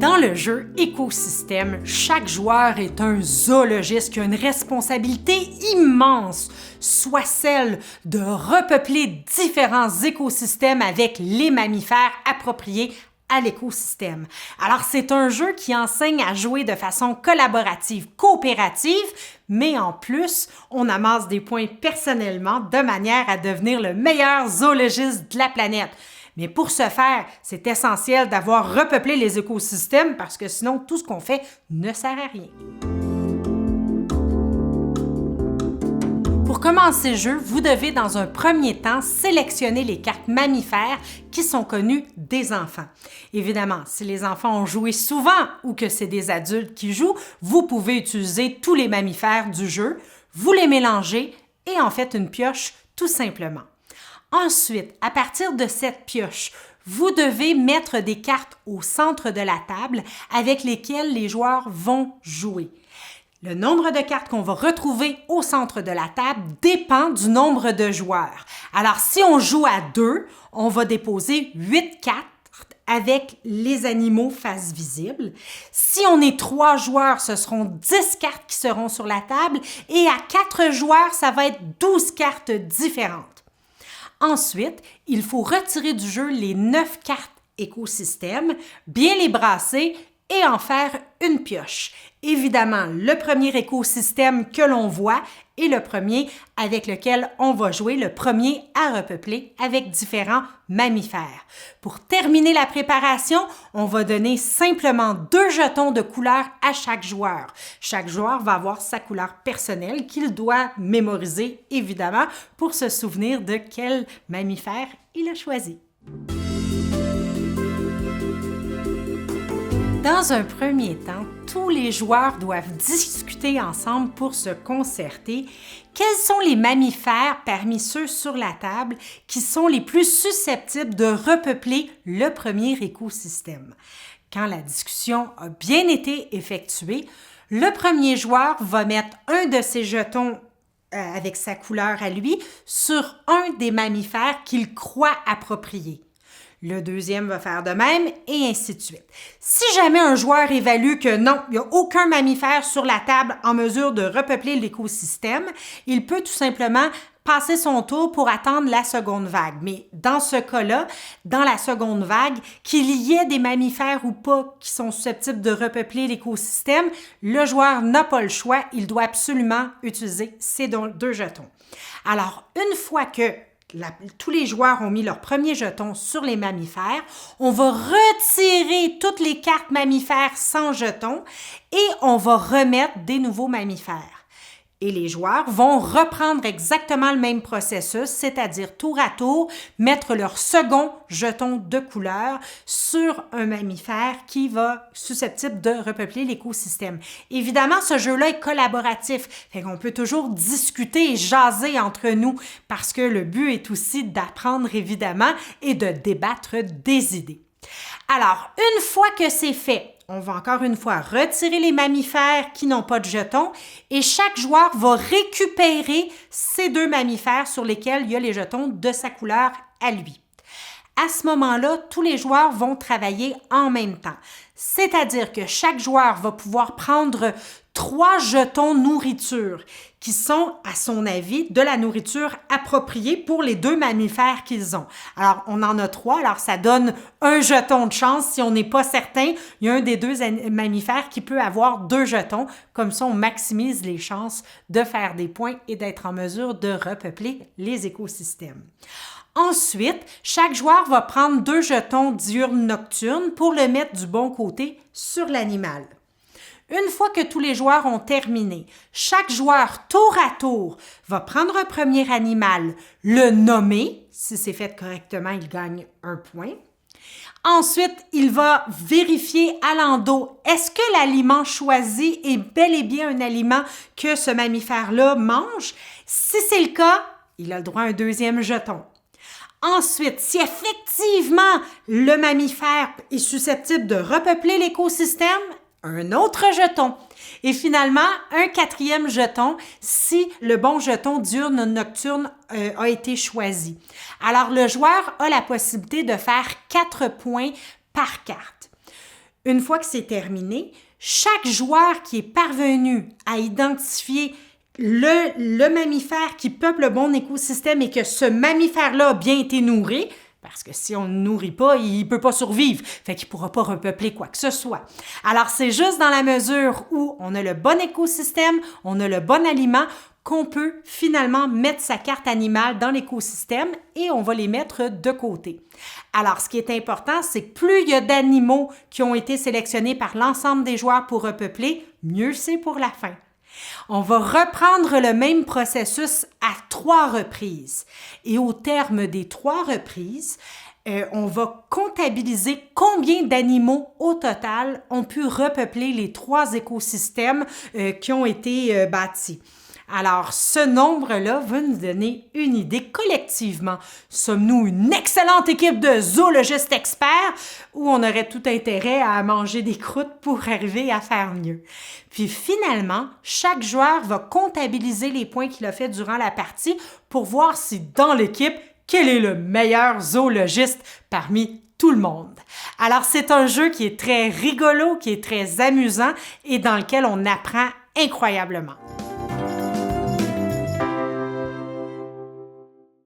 Dans le jeu Écosystème, chaque joueur est un zoologiste qui a une responsabilité immense, soit celle de repeupler différents écosystèmes avec les mammifères appropriés à l'écosystème. Alors, c'est un jeu qui enseigne à jouer de façon collaborative, coopérative, mais en plus, on amasse des points personnellement de manière à devenir le meilleur zoologiste de la planète. Mais pour ce faire, c'est essentiel d'avoir repeuplé les écosystèmes parce que sinon, tout ce qu'on fait ne sert à rien. Pour commencer le jeu, vous devez dans un premier temps sélectionner les cartes mammifères qui sont connues des enfants. Évidemment, si les enfants ont joué souvent ou que c'est des adultes qui jouent, vous pouvez utiliser tous les mammifères du jeu, vous les mélangez et en faites une pioche tout simplement. Ensuite, à partir de cette pioche, vous devez mettre des cartes au centre de la table avec lesquelles les joueurs vont jouer. Le nombre de cartes qu'on va retrouver au centre de la table dépend du nombre de joueurs. Alors, si on joue à 2, on va déposer 8 cartes avec les animaux face visible. Si on est 3 joueurs, ce seront 10 cartes qui seront sur la table et à 4 joueurs, ça va être 12 cartes différentes. Ensuite, il faut retirer du jeu les 9 cartes écosystème, bien les brasser et en faire une pioche. Évidemment, le premier écosystème que l'on voit est le premier avec lequel on va jouer, le premier à repeupler avec différents mammifères. Pour terminer la préparation, on va donner simplement 2 jetons de couleur à chaque joueur. Chaque joueur va avoir sa couleur personnelle qu'il doit mémoriser, évidemment, pour se souvenir de quel mammifère il a choisi. Dans un premier temps, tous les joueurs doivent discuter ensemble pour se concerter quels sont les mammifères parmi ceux sur la table qui sont les plus susceptibles de repeupler le premier écosystème. Quand la discussion a bien été effectuée, le premier joueur va mettre un de ses jetons avec sa couleur à lui sur un des mammifères qu'il croit approprié. Le deuxième va faire de même et ainsi de suite. Si jamais un joueur évalue que non, il n'y a aucun mammifère sur la table en mesure de repeupler l'écosystème, il peut tout simplement passer son tour pour attendre la seconde vague. Mais dans ce cas-là, dans la seconde vague, qu'il y ait des mammifères ou pas qui sont susceptibles de repeupler l'écosystème, le joueur n'a pas le choix, il doit absolument utiliser ces 2 jetons. Alors, une fois que tous les joueurs ont mis leur premier jeton sur les mammifères, on va retirer toutes les cartes mammifères sans jetons et on va remettre des nouveaux mammifères. Et les joueurs vont reprendre exactement le même processus, c'est-à-dire tour à tour, mettre leur second jeton de couleur sur un mammifère qui va susceptible de repeupler l'écosystème. Évidemment, ce jeu-là est collaboratif, fait qu'on peut toujours discuter et jaser entre nous parce que le but est aussi d'apprendre évidemment et de débattre des idées. Alors, une fois que c'est fait, on va encore une fois retirer les mammifères qui n'ont pas de jetons et chaque joueur va récupérer ces 2 mammifères sur lesquels il y a les jetons de sa couleur à lui. À ce moment-là, tous les joueurs vont travailler en même temps. C'est-à-dire que chaque joueur va pouvoir prendre 3 jetons nourriture qui sont, à son avis, de la nourriture appropriée pour les 2 mammifères qu'ils ont. Alors, on en a 3, alors ça donne un jeton de chance. Si on n'est pas certain, il y a un des 2 mammifères qui peut avoir 2 jetons. Comme ça, on maximise les chances de faire des points et d'être en mesure de repeupler les écosystèmes. Ensuite, chaque joueur va prendre 2 jetons diurne-nocturne pour le mettre du bon côté sur l'animal. Une fois que tous les joueurs ont terminé, chaque joueur, tour à tour, va prendre un premier animal, le nommer. Si c'est fait correctement, il gagne 1 point. Ensuite, il va vérifier à l'endos, est-ce que l'aliment choisi est bel et bien un aliment que ce mammifère-là mange? Si c'est le cas, il a le droit à un 2e jeton. Ensuite, si effectivement le mammifère est susceptible de repeupler l'écosystème, un autre jeton. Et finalement, un 4e jeton si le bon jeton diurne-nocturne a été choisi. Alors, le joueur a la possibilité de faire 4 points par carte. Une fois que c'est terminé, chaque joueur qui est parvenu à identifier le mammifère qui peuple le bon écosystème et que ce mammifère-là a bien été nourri, parce que si on ne nourrit pas, il ne peut pas survivre, fait qu'il ne pourra pas repeupler quoi que ce soit. Alors, c'est juste dans la mesure où on a le bon écosystème, on a le bon aliment, qu'on peut finalement mettre sa carte animale dans l'écosystème et on va les mettre de côté. Alors, ce qui est important, c'est que plus il y a d'animaux qui ont été sélectionnés par l'ensemble des joueurs pour repeupler, mieux c'est pour la fin. On va reprendre le même processus à 3 reprises. Et au terme des 3 reprises, on va comptabiliser combien d'animaux au total ont pu repeupler les 3 écosystèmes qui ont été bâtis. Alors, ce nombre-là va nous donner une idée collectivement. Sommes-nous une excellente équipe de zoologistes experts ou on aurait tout intérêt à manger des croûtes pour arriver à faire mieux? Puis finalement, chaque joueur va comptabiliser les points qu'il a fait durant la partie pour voir si dans l'équipe, quel est le meilleur zoologiste parmi tout le monde. Alors, c'est un jeu qui est très rigolo, qui est très amusant et dans lequel on apprend incroyablement.